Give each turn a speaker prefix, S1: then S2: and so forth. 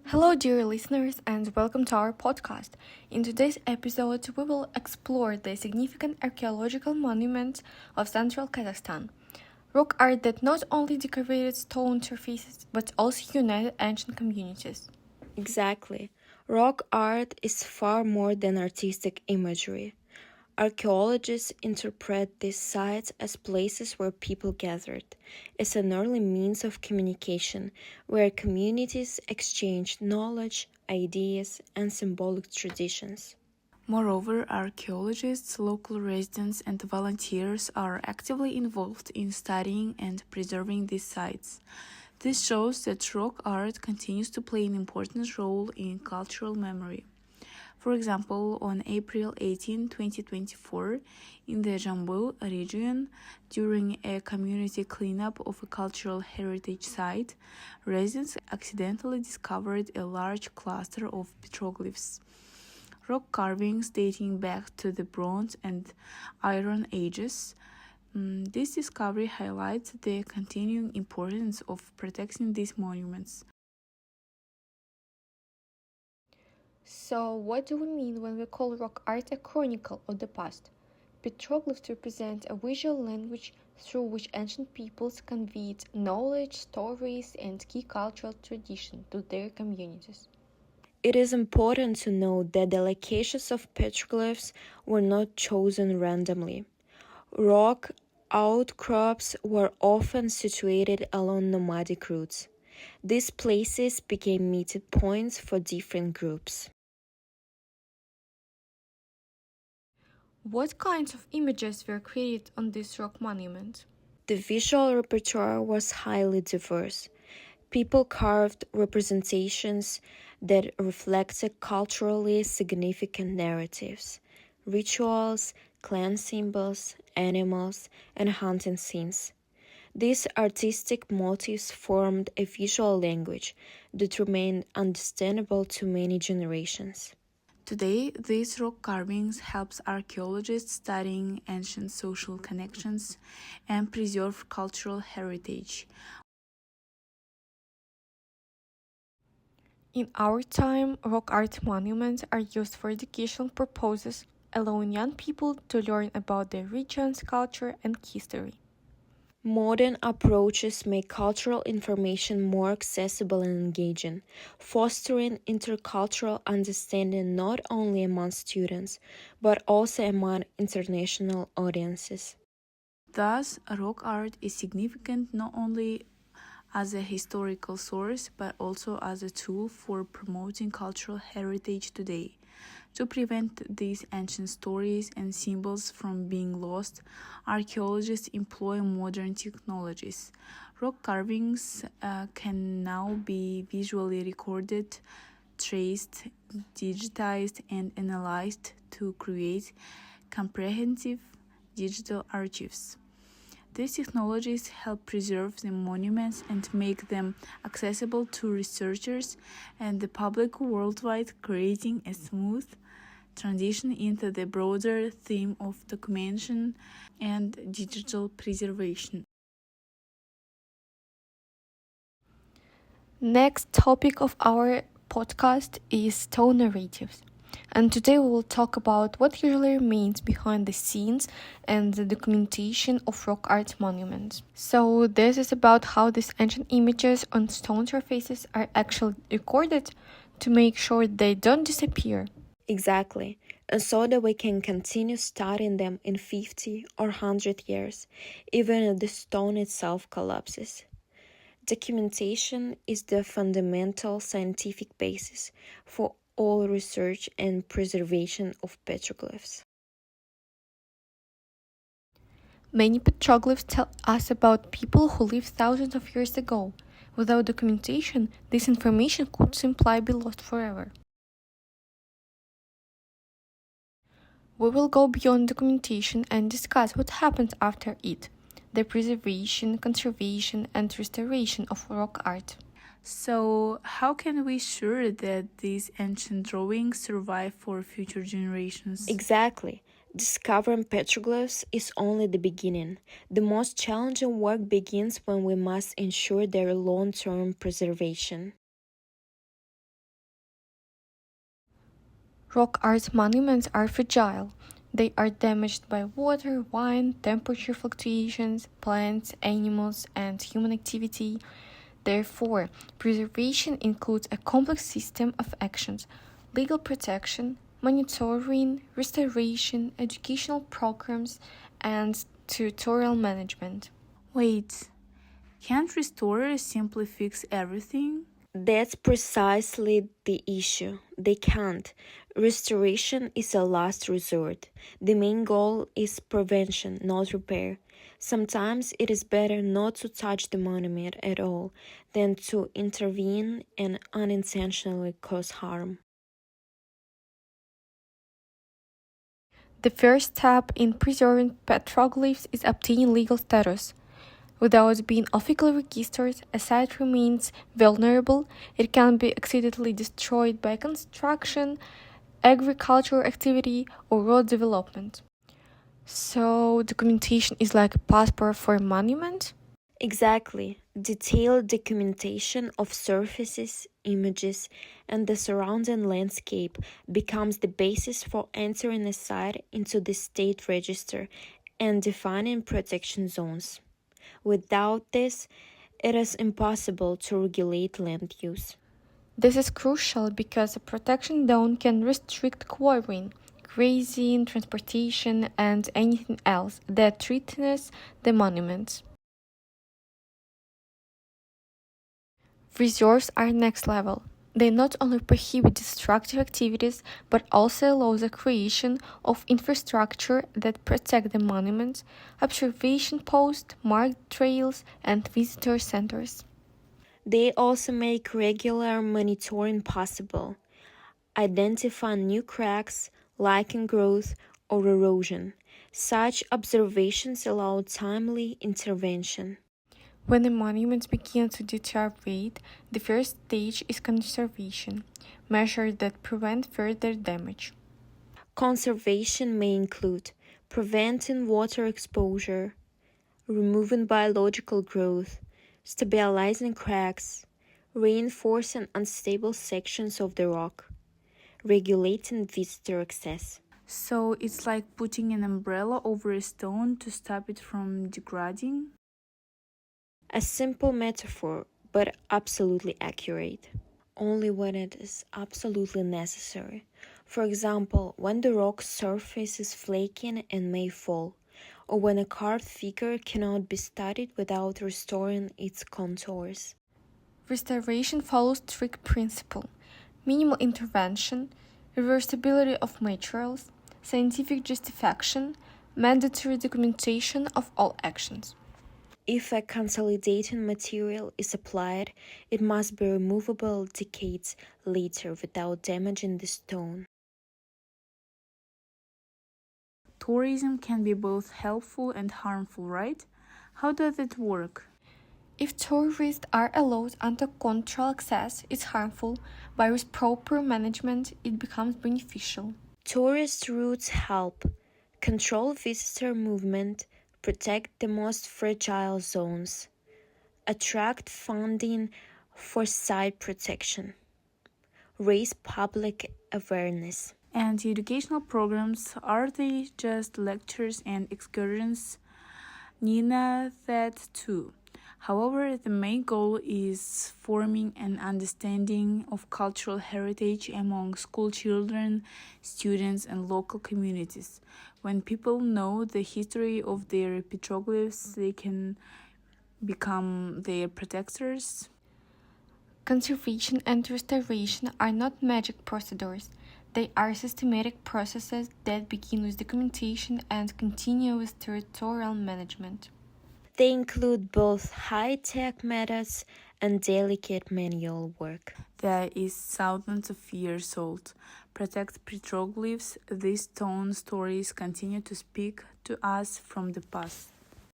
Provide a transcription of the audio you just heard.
S1: Hello, dear listeners, and welcome to our podcast. In today's episode, we will explore the significant archaeological monuments of central Kazakhstan. Rock art that not only decorated stone surfaces but also united ancient communities.
S2: Exactly. Rock art is far more than artistic imagery. Archaeologists interpret these sites as places where people gathered, as an early means of communication, where communities exchanged knowledge, ideas, and symbolic traditions.
S3: Moreover, archaeologists, local residents, and volunteers are actively involved in studying and preserving these sites. This shows that rock art continues to play an important role in cultural memory. For example, on April 18, 2024, in the Jambul region, during a community cleanup of a cultural heritage site, residents accidentally discovered a large cluster of petroglyphs, rock carvings dating back to the Bronze and Iron Ages. This discovery highlights the continuing importance of protecting these monuments.
S1: So, what do we mean when we call rock art a chronicle of the past? Petroglyphs represent a visual language through which ancient peoples conveyed knowledge, stories, and key cultural traditions to their communities.
S2: It is important to note that the locations of petroglyphs were not chosen randomly. Rock outcrops were often situated along nomadic routes. These places became meeting points for different groups.
S1: What kinds of images were created on this rock monument?
S2: The visual repertoire was highly diverse. People carved representations that reflected culturally significant narratives, rituals, clan symbols, animals, and hunting scenes. These artistic motifs formed a visual language that remained understandable to many generations.
S3: Today, these rock carvings helps archaeologists studying ancient social connections and preserve cultural heritage.
S1: In our time, rock art monuments are used for educational purposes, allowing young people to learn about their region's culture and history.
S2: Modern approaches make cultural information more accessible and engaging, fostering intercultural understanding not only among students, but also among international audiences.
S3: Thus, rock art is significant not only as a historical source but also as a tool for promoting cultural heritage today. To prevent these ancient stories and symbols from being lost, archaeologists employ modern technologies. Rock carvings can now be visually recorded, traced, digitized, and analyzed to create comprehensive digital archives. These technologies help preserve the monuments and make them accessible to researchers and the public worldwide, creating a smooth transition into the broader theme of documentation and digital preservation.
S1: Next topic of our podcast is stone narratives. And today we will talk about what usually remains behind the scenes and the documentation of rock art monuments. So, this is about how these ancient images on stone surfaces are actually recorded to make sure they don't disappear.
S2: Exactly, and so that we can continue studying them in 50 or 100 years, even if the stone itself collapses. Documentation is the fundamental scientific basis for all research and preservation of petroglyphs.
S1: Many petroglyphs tell us about people who lived thousands of years ago. Without documentation, this information could simply be lost forever. We will go beyond documentation and discuss what happens after it, the preservation, conservation, and restoration of rock art.
S3: So, how can we ensure that these ancient drawings survive for future generations?
S2: Exactly. Discovering petroglyphs is only the beginning. The most challenging work begins when we must ensure their long term preservation.
S1: Rock art monuments are fragile. They are damaged by water, wind, temperature fluctuations, plants, animals, and human activity. Therefore, preservation includes a complex system of actions: legal protection, monitoring, restoration, educational programs, and territorial management.
S3: Wait, can't restorers simply fix everything?
S2: That's precisely the issue. They can't. Restoration is a last resort. The main goal is prevention, not repair. Sometimes it is better not to touch the monument at all than to intervene and unintentionally cause harm.
S1: The first step in preserving petroglyphs is obtaining legal status. Without being officially registered, a site remains vulnerable. It can be accidentally destroyed by construction, agricultural activity, or road development. So, documentation is like a passport for a monument?
S2: Exactly. Detailed documentation of surfaces, images, and the surrounding landscape becomes the basis for entering a site into the state register and defining protection zones. Without this, it is impossible to regulate land use.
S1: This is crucial because a protection zone can restrict quarrying, grazing, transportation, and anything else that threatens the monument. Reserves are next level. They not only prohibit destructive activities but also allow the creation of infrastructure that protect the monuments, observation posts, marked trails, and visitor centers.
S2: They also make regular monitoring possible, identify new cracks, lichen growth, or erosion. Such observations allow timely intervention.
S1: When the monuments begin to deteriorate, the first stage is conservation, measures that prevent further damage.
S2: Conservation may include preventing water exposure, removing biological growth, stabilizing cracks, reinforcing unstable sections of the rock, regulating visitor access.
S3: So it's like putting an umbrella over a stone to stop it from degrading?
S2: A simple metaphor, but absolutely accurate. Only when it is absolutely necessary. For example, when the rock's surface is flaking and may fall, or when a carved figure cannot be studied without restoring its contours.
S1: Restoration follows strict principle: minimal intervention, reversibility of materials, scientific justification, mandatory documentation of all actions.
S2: If a consolidating material is applied, it must be removable decades later without damaging the stone.
S3: Tourism can be both helpful and harmful, right? How does it work?
S1: If tourists are allowed uncontrolled access, it's harmful, but with proper management, it becomes beneficial.
S2: Tourist routes help control visitor movement, protect the most fragile zones, attract funding for site protection, raise public awareness.
S3: And educational programs, are they just lectures and excursions? Nina, that too. However, the main goal is forming an understanding of cultural heritage among school children, students, and local communities. When people know the history of their petroglyphs, they can become their protectors.
S1: Conservation and restoration are not magic procedures. They are systematic processes that begin with documentation and continue with territorial management.
S2: They include both high-tech methods and delicate manual work.
S3: That is thousands of years old. Protect petroglyphs, these stone stories continue to speak to us from the past.